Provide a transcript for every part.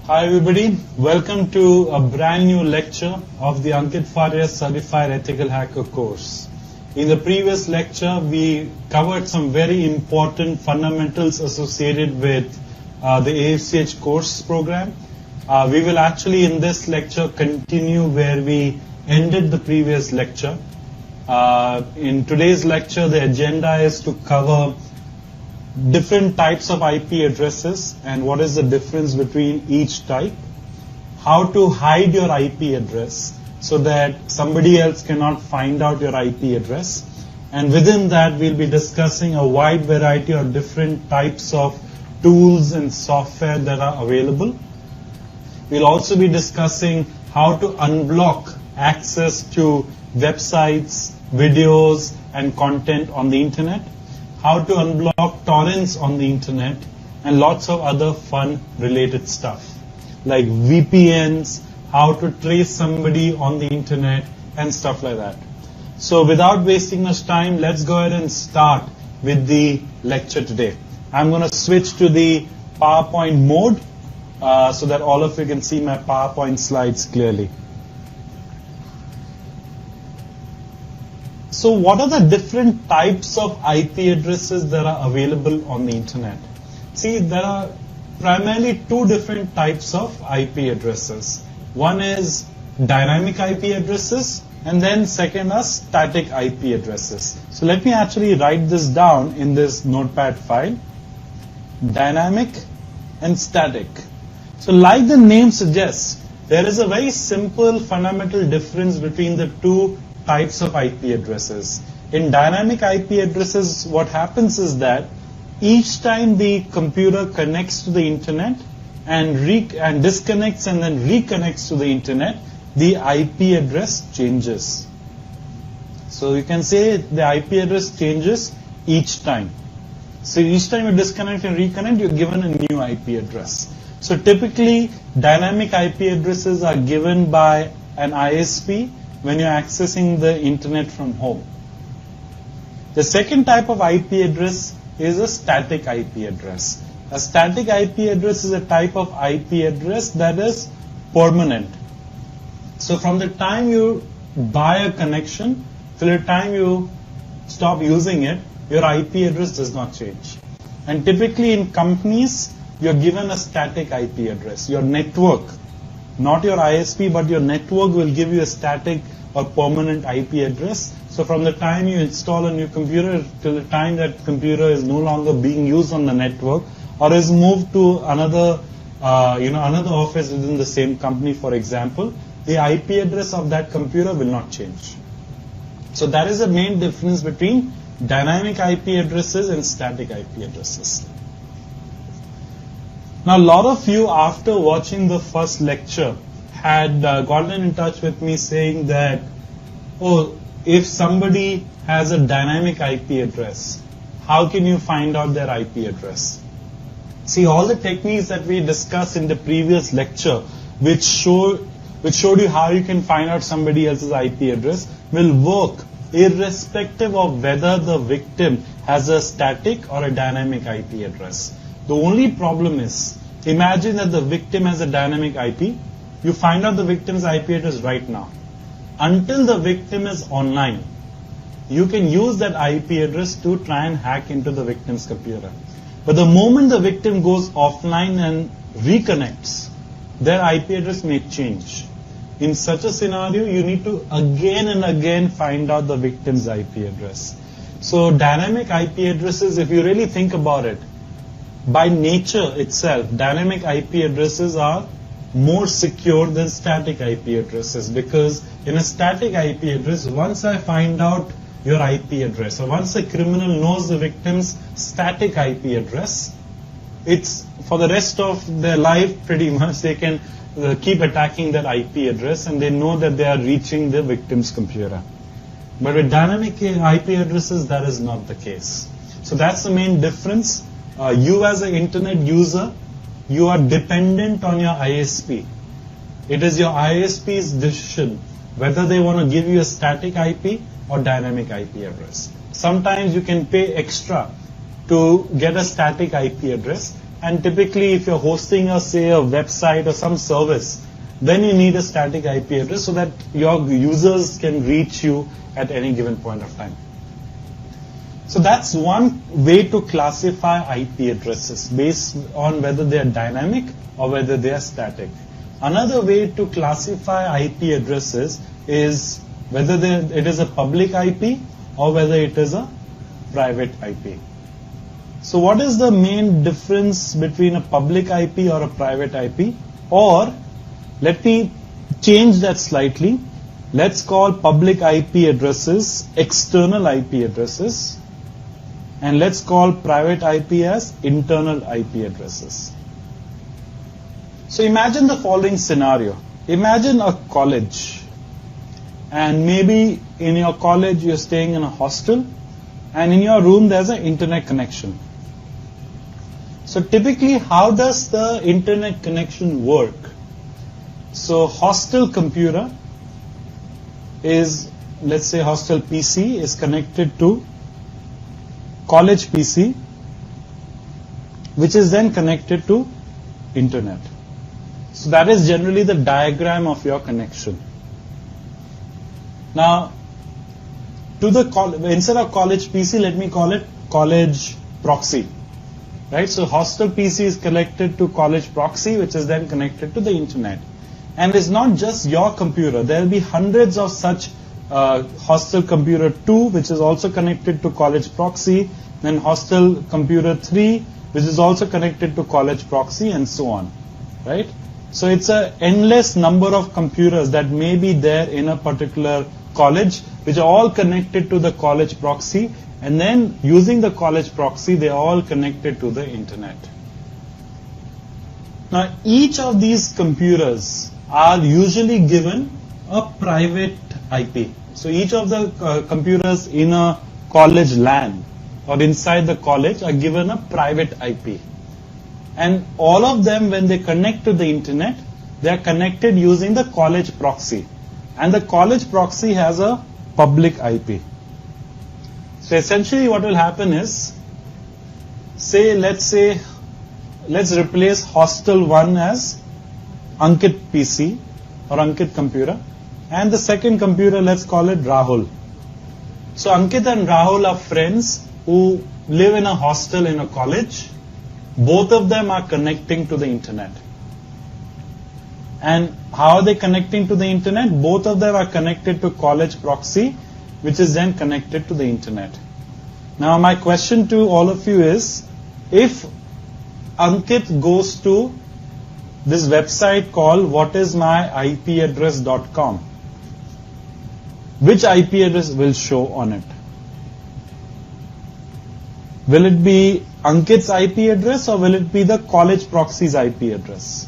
Hi everybody, welcome to a brand new lecture of the Ankit Faria Certified Ethical Hacker course. In the previous lecture, we covered some very important fundamentals associated with the AFCH course program. We will actually in this lecture continue where we ended the previous lecture. In today's lecture, the agenda is to cover different types of IP addresses and what is the difference between each type, how to hide your IP address so that somebody else cannot find out your IP address, and within that we'll be discussing a wide variety of different types of tools and software that are available. We'll also be discussing how to unblock access to websites, videos, and content on the internet, how to unblock torrents on the internet, and lots of other fun related stuff like VPNs, how to trace somebody on the internet, and stuff like that. So without wasting much time, let's go ahead and start with the lecture today. I'm going to switch to the PowerPoint mode so that all of you can see my PowerPoint slides clearly. So what are the different types of IP addresses that are available on the internet? See, there are primarily two different types of IP addresses. One is dynamic IP addresses, and then second are static IP addresses. So let me actually write this down in this notepad file. Dynamic and static. So like the name suggests, there is a very simple fundamental difference between the two types of IP addresses. In dynamic IP addresses, what happens is that each time the computer connects to the internet and disconnects and then reconnects to the internet, the IP address changes. So you can say the IP address changes each time. So each time you disconnect and reconnect, you're given a new IP address. So typically, dynamic IP addresses are given by an ISP when you're accessing the internet from home. The second type of IP address is a static IP address. A static IP address is a type of IP address that is permanent. So from the time you buy a connection till the time you stop using it, your IP address does not change. And typically in companies, you're given a static IP address. Your network, not your ISP, but your network will give you a static or permanent IP address. So from the time you install a new computer till the time that computer is no longer being used on the network or is moved to another office within the same company, for example, the IP address of that computer will not change. So that is the main difference between dynamic IP addresses and static IP addresses. Now, a lot of you, after watching the first lecture, had gotten in touch with me saying that, oh, if somebody has a dynamic IP address, how can you find out their IP address? See, all the techniques that we discussed in the previous lecture, which showed you how you can find out somebody else's IP address, will work irrespective of whether the victim has a static or a dynamic IP address. The only problem is, imagine that the victim has a dynamic IP. You find out the victim's IP address right now. Until the victim is online, you can use that IP address to try and hack into the victim's computer. But the moment the victim goes offline and reconnects, their IP address may change. In such a scenario, you need to again and again find out the victim's IP address. So dynamic IP addresses, if you really think about it, by nature itself, dynamic IP addresses are more secure than static IP addresses, because in a static IP address, once I find out your IP address, or once a criminal knows the victim's static IP address, it's for the rest of their life pretty much they can keep attacking that IP address and they know that they are reaching the victim's computer. But with dynamic IP addresses, that is not the case. So that's the main difference. You as an internet user, you are dependent on your ISP. It is your ISP's decision whether they want to give you a static IP or dynamic IP address. Sometimes you can pay extra to get a static IP address, and typically if you're hosting say a website or some service, then you need a static IP address so that your users can reach you at any given point of time. So that's one way to classify IP addresses based on whether they are dynamic or whether they are static. Another way to classify IP addresses is whether it is a public IP or whether it is a private IP. So what is the main difference between a public IP or a private IP? Or let me change that slightly. Let's call public IP addresses external IP addresses, and let's call private IP as internal IP addresses. So imagine the following scenario. Imagine a college, and maybe in your college you're staying in a hostel, and in your room there's an internet connection. So typically, how does the internet connection work? So hostel computer is, let's say hostel PC is connected to college PC, which is then connected to internet. So that is generally the diagram of your connection. Now, instead of college PC, let me call it college proxy. Right? So hostel PC is connected to college proxy, which is then connected to the internet. And it's not just your computer. There will be hundreds of such hostel computer 2, which is also connected to college proxy, then hostel computer 3, which is also connected to college proxy, and so on. Right? So it's an endless number of computers that may be there in a particular college, which are all connected to the college proxy, and then using the college proxy, they are all connected to the internet. Now, each of these computers are usually given a private IP. So each of the computers in a college LAN or inside the college are given a private IP. And all of them, when they connect to the internet, they are connected using the college proxy. And the college proxy has a public IP. So essentially what will happen is, let's replace hostel 1 as Ankit PC or Ankit computer, and the second computer, let's call it Rahul. So Ankit and Rahul are friends who live in a hostel in a college. Both of them are connecting to the internet. And how are they connecting to the internet? Both of them are connected to college proxy, which is then connected to the internet. Now my question to all of you is, if Ankit goes to this website called whatismyipaddress.com, which IP address will show on it? Will it be Ankit's IP address or will it be the college proxy's IP address?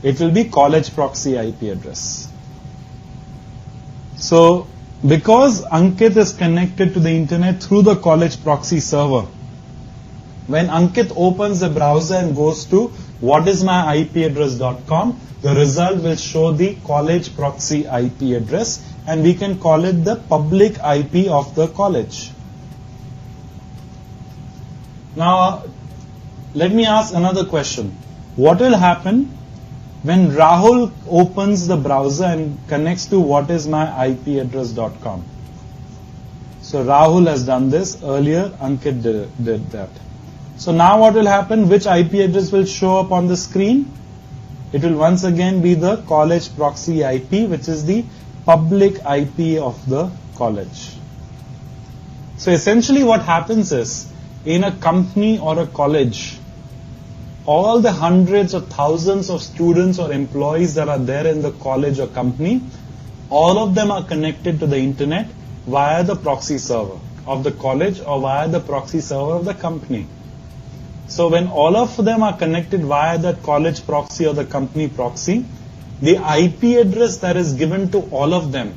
It will be college proxy IP address. So, because Ankit is connected to the internet through the college proxy server, when Ankit opens the browser and goes to whatismyipaddress.com, the result will show the college proxy IP address, and we can call it the public IP of the college. Now, let me ask another question. What will happen when Rahul opens the browser and connects to whatismyipaddress.com? So Rahul has done this. Earlier, Ankit did that. So now what will happen? Which IP address will show up on the screen? It will once again be the college proxy IP, which is the public IP of the college. So essentially what happens is, in a company or a college, all the hundreds or thousands of students or employees that are there in the college or company, all of them are connected to the internet via the proxy server of the college or via the proxy server of the company. So when all of them are connected via the college proxy or the company proxy, the IP address that is given to all of them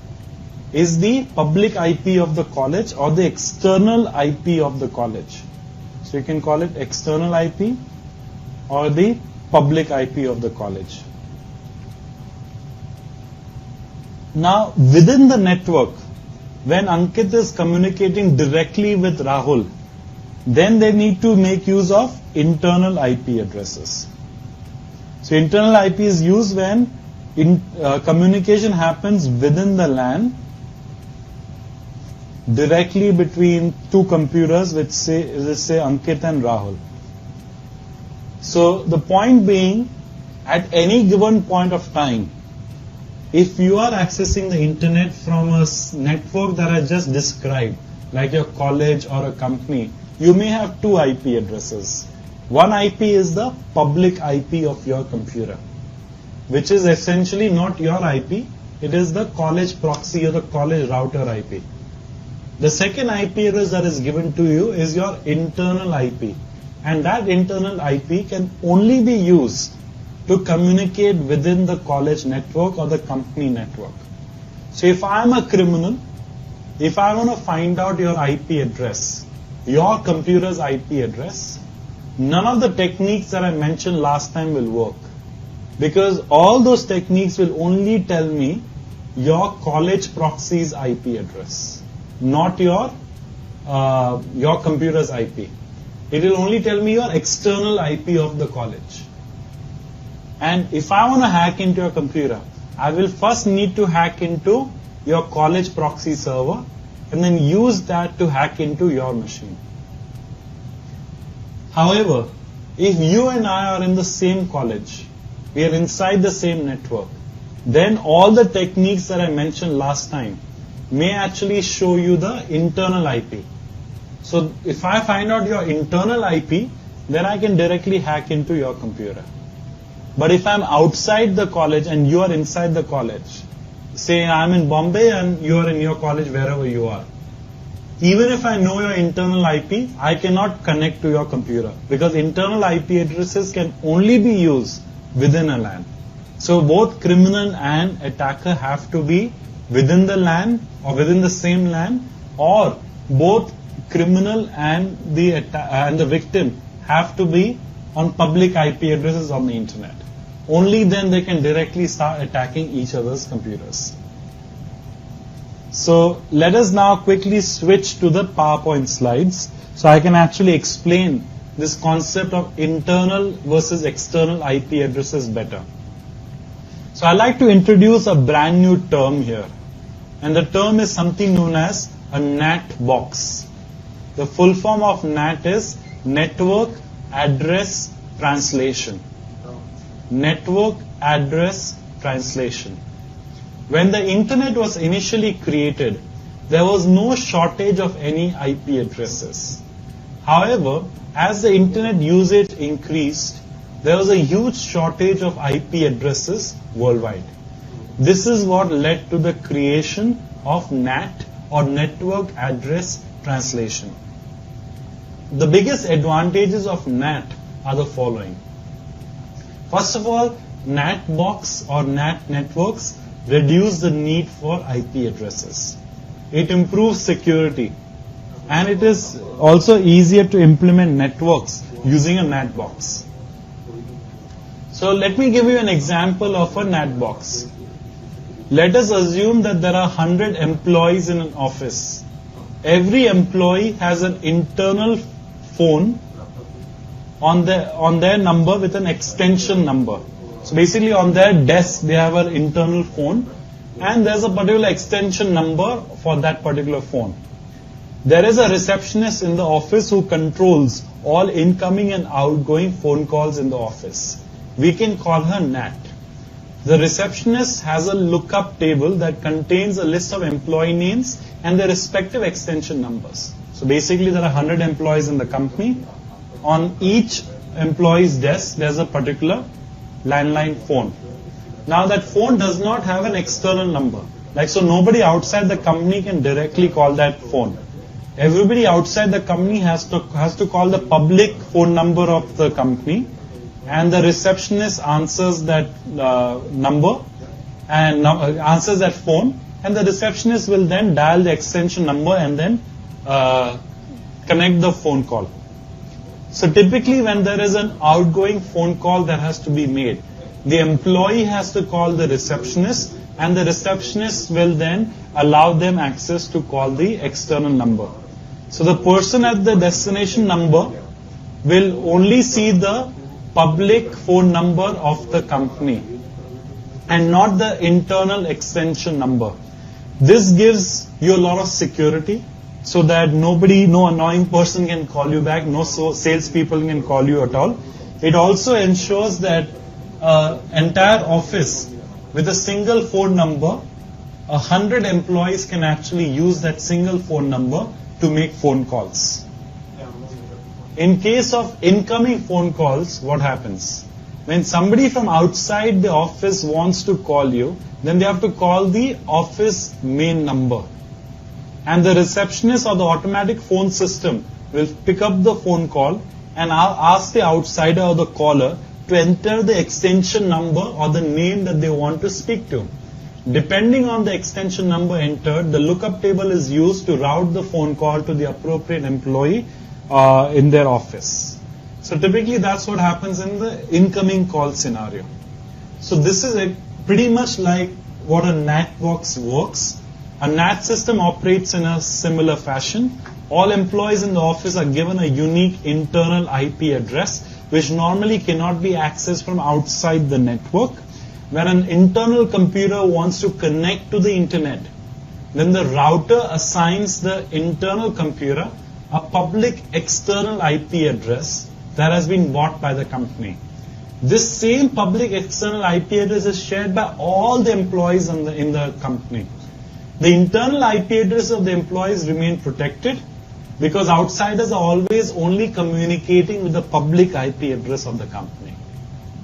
is the public IP of the college or the external IP of the college. So you can call it external IP or the public IP of the college. Now, within the network, when Ankit is communicating directly with Rahul, then they need to make use of internal IP addresses. So internal IP is used when communication happens within the LAN directly between two computers, which say Ankit and Rahul. So the point being, at any given point of time, if you are accessing the internet from a network that I just described, like your college or a company, you may have two IP addresses. One IP is the public IP of your computer, which is essentially not your IP, it is the college proxy or the college router IP. The second IP address that is given to you is your internal IP, and that internal IP can only be used to communicate within the college network or the company network. So if I am a criminal, if I want to find out your IP address, your computer's IP address, none of the techniques that I mentioned last time will work, because all those techniques will only tell me your college proxy's IP address, not your computer's IP. It will only tell me your external IP of the college. And if I want to hack into your computer, I will first need to hack into your college proxy server and then use that to hack into your machine. However, if you and I are in the same college, we are inside the same network, then all the techniques that I mentioned last time may actually show you the internal IP. So if I find out your internal IP, then I can directly hack into your computer. But if I'm outside the college and you are inside the college, say I'm in Bombay and you are in your college wherever you are, even if I know your internal IP, I cannot connect to your computer, because internal IP addresses can only be used within a LAN. So both criminal and attacker have to be within the LAN or within the same LAN, or both criminal and the victim have to be on public IP addresses on the internet. Only then they can directly start attacking each other's computers. So let us now quickly switch to the PowerPoint slides so I can actually explain this concept of internal versus external IP addresses better. So I'd like to introduce a brand new term here, and the term is something known as a NAT box. The full form of NAT is Network Address Translation. Network Address Translation. When the internet was initially created, there was no shortage of any IP addresses. However, as the internet usage increased, there was a huge shortage of IP addresses worldwide. This is what led to the creation of NAT, or Network Address Translation. The biggest advantages of NAT are the following. First of all, NAT box or NAT networks reduce the need for IP addresses. It improves security, and it is also easier to implement networks using a NAT box. So let me give you an example of a NAT box. Let us assume that there are 100 employees in an office. Every employee has an internal phone on their number with an extension number. So basically on their desk they have an internal phone, and there's a particular extension number for that particular phone. There is a receptionist in the office who controls all incoming and outgoing phone calls in the office. We can call her Nat. The receptionist has a lookup table that contains a list of employee names and their respective extension numbers. So basically there are 100 employees in the company. On each employee's desk there's a particular landline phone. Now that phone does not have an external number. So nobody outside the company can directly call that phone. Everybody outside the company has to call the public phone number of the company, and the receptionist answers that number and answers that phone, and the receptionist will then dial the extension number and then connect the phone call. So typically when there is an outgoing phone call that has to be made, the employee has to call the receptionist, and the receptionist will then allow them access to call the external number. So the person at the destination number will only see the public phone number of the company and not the internal extension number. This gives you a lot of security so that no annoying person can call you back, no salespeople can call you at all. It also ensures that entire office with a single phone number, 100 employees can actually use that single phone number to make phone calls. In case of incoming phone calls, what happens? When somebody from outside the office wants to call you, then they have to call the office main number. And the receptionist or the automatic phone system will pick up the phone call and ask the outsider or the caller to enter the extension number or the name that they want to speak to. Depending on the extension number entered, the lookup table is used to route the phone call to the appropriate employee in their office. So typically that's what happens in the incoming call scenario. So this is pretty much like what a NAT box works. A NAT system operates in a similar fashion. All employees in the office are given a unique internal IP address which normally cannot be accessed from outside the network. When an internal computer wants to connect to the internet, then the router assigns the internal computer a public external IP address that has been bought by the company. This same public external IP address is shared by all the employees in the company. The internal IP address of the employees remain protected because outsiders are always only communicating with the public IP address of the company.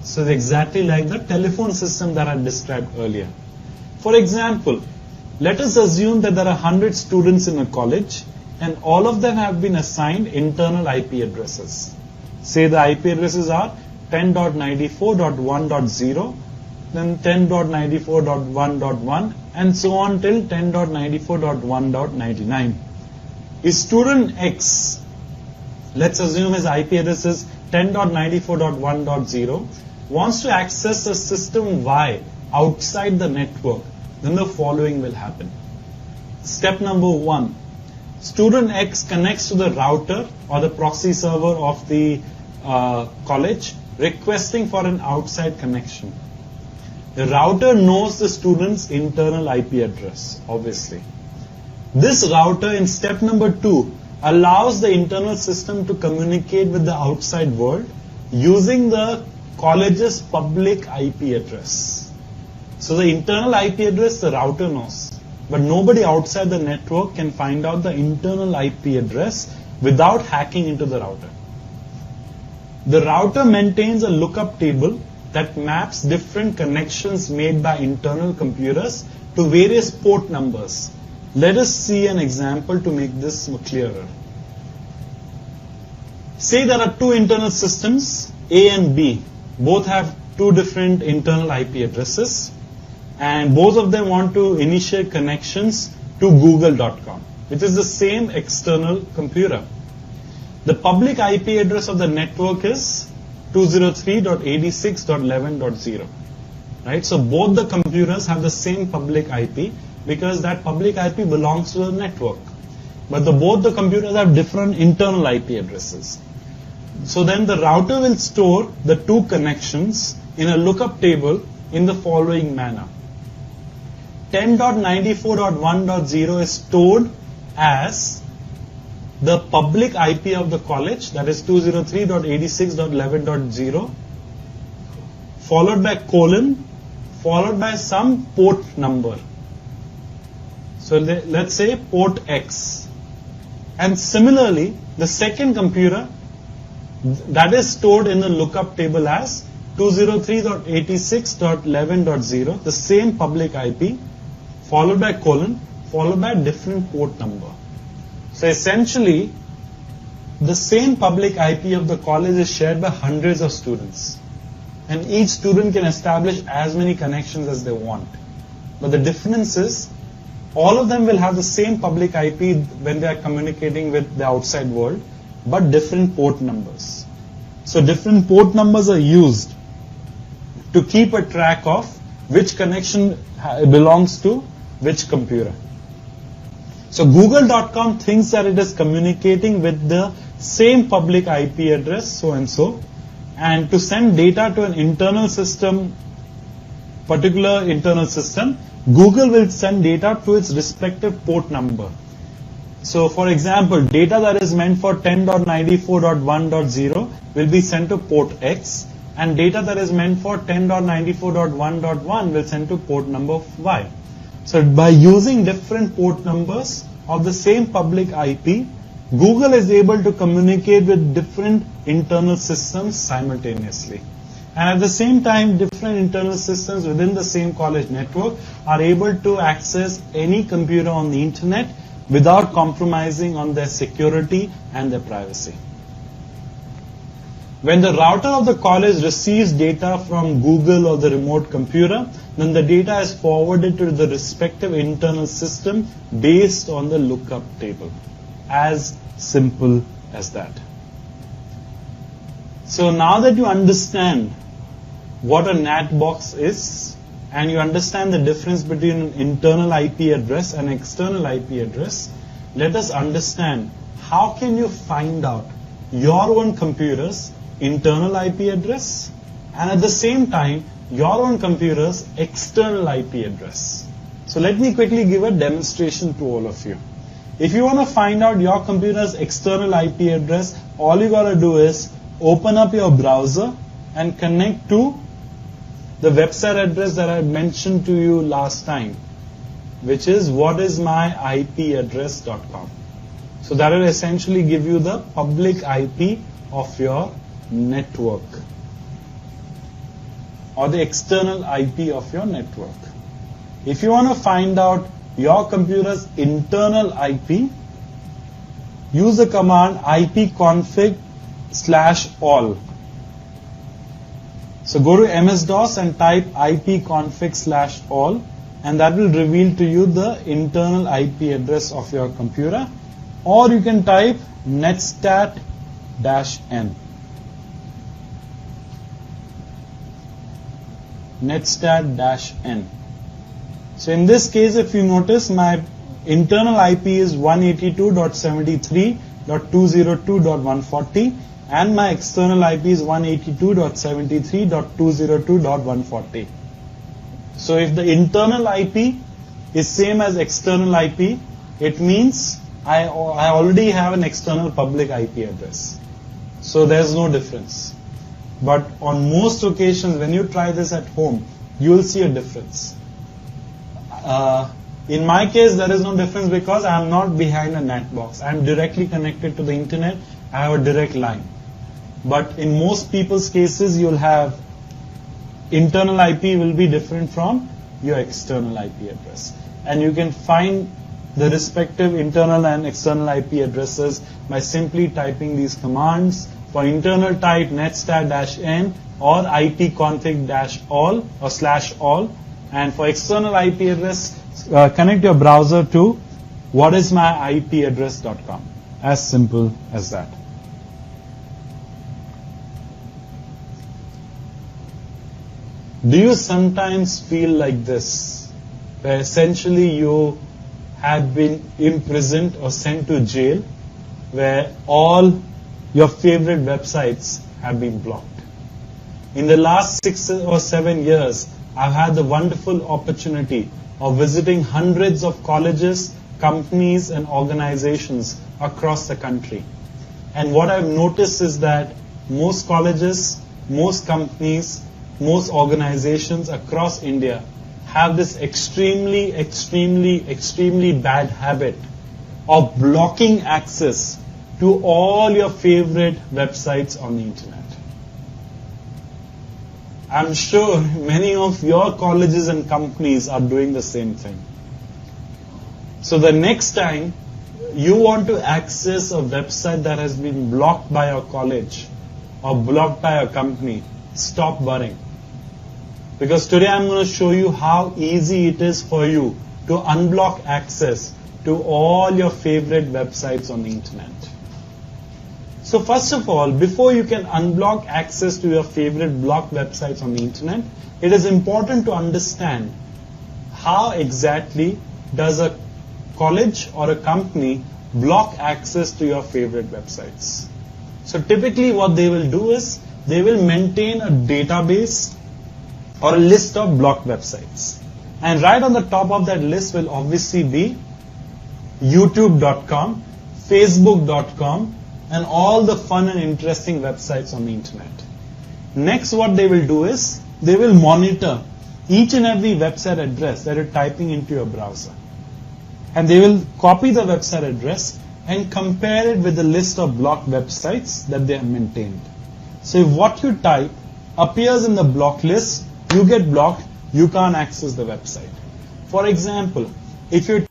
So it's exactly like the telephone system that I described earlier. For example, let us assume that there are 100 students in a college and all of them have been assigned internal IP addresses. Say the IP addresses are 10.94.1.0, then 10.94.1.1 and so on till 10.94.1.99. Is student X, let's assume his IP address is 10.94.1.0, wants to access the system Y outside the network, then the following will happen. Step number 1. Student X connects to the router or the proxy server of the college requesting for an outside connection. The router knows the student's internal IP address, obviously. This router in step number 2 allows the internal system to communicate with the outside world using the college's public IP address. So the internal IP address the router knows. But nobody outside the network can find out the internal IP address without hacking into the router. The router maintains a lookup table that maps different connections made by internal computers to various port numbers. Let us see an example to make this clearer. Say there are two internal systems, A and B. Both have two different internal IP addresses. And both of them want to initiate connections to google.com, which is the same external computer. The public IP address of the network is 203.86.11.0. Right? So both the computers have the same public IP because that public IP belongs to the network. But both the computers have different internal IP addresses. So then the router will store the two connections in a lookup table in the following manner. 10.94.1.0 is stored as the public IP of the college, that is 203.86.11.0, followed by colon, followed by some port number. So let's say port X. And similarly, the second computer, that is stored in the lookup table as 203.86.11.0, the same public IP, followed by colon, followed by a different port number. So essentially, the same public IP of the college is shared by hundreds of students. And each student can establish as many connections as they want. But the difference is, all of them will have the same public IP when they are communicating with the outside world, but different port numbers. So different port numbers are used to keep a track of which connection belongs to which computer. So Google.com thinks that it is communicating with the same public IP address, so and so, and to send data to an internal system, particular internal system, Google will send data to its respective port number. So for example, data that is meant for 10.94.1.0 will be sent to port X, and data that is meant for 10.94.1.1 will send to port number Y. So by using different port numbers of the same public IP, Google is able to communicate with different internal systems simultaneously. And at the same time, different internal systems within the same college network are able to access any computer on the internet without compromising on their security and their privacy. When the router of the college receives data from Google or the remote computer, then the data is forwarded to the respective internal system based on the lookup table. As simple as that. So now that you understand what a NAT box is, and you understand the difference between an internal IP address and external IP address, let us understand how can you find out your own computer's internal IP address and at the same time your own computer's external IP address. So let me quickly give a demonstration to all of you. If you want to find out your computer's external IP address, all you got to do is open up your browser and connect to the website address that I mentioned to you last time, which is whatismyipaddress.com. So that will essentially give you the public IP of your network or the external IP of your network. If you want to find out your computer's internal IP, use the command ipconfig/all. So go to MS-DOS and type ipconfig/all, and that will reveal to you the internal IP address of your computer. Or you can type netstat-n. Netstat-n. So in this case, if you notice, my internal IP is 182.73.202.140 and my external IP is 182.73.202.140. So if the internal IP is same as external IP, it means I already have an external public IP address. So there's no difference. But on most occasions, when you try this at home, you will see a difference. In my case, there is no difference because I am not behind a NAT box. I am directly connected to the internet. I have a direct line. But in most people's cases, you'll have internal IP will be different from your external IP address. And you can find the respective internal and external IP addresses by simply typing these commands. For internal, type netstat-n or ipconfig-all or /all. And for external IP address, connect your browser to whatismyipaddress.com. As simple as that. Do you sometimes feel like this, where essentially you have been imprisoned or sent to jail, where all your favorite websites have been blocked? In the last 6 or 7 years, I've had the wonderful opportunity of visiting hundreds of colleges, companies, and organizations across the country. And what I've noticed is that most colleges, most companies, most organizations across India have this extremely bad habit of blocking access to all your favorite websites on the internet. I'm sure many of your colleges and companies are doing the same thing. So the next time you want to access a website that has been blocked by your college or blocked by a company, stop worrying. Because today I'm going to show you how easy it is for you to unblock access to all your favorite websites on the internet. So first of all, before you can unblock access to your favorite blocked websites on the internet, it is important to understand how exactly does a college or a company block access to your favorite websites. So typically what they will do is they will maintain a database or a list of blocked websites. And right on the top of that list will obviously be youtube.com, facebook.com, and all the fun and interesting websites on the internet. Next, what they will do is they will monitor each and every website address that you're typing into your browser. And they will copy the website address and compare it with the list of blocked websites that they have maintained. So if what you type appears in the blocked list, you get blocked, you can't access the website. For example, if you're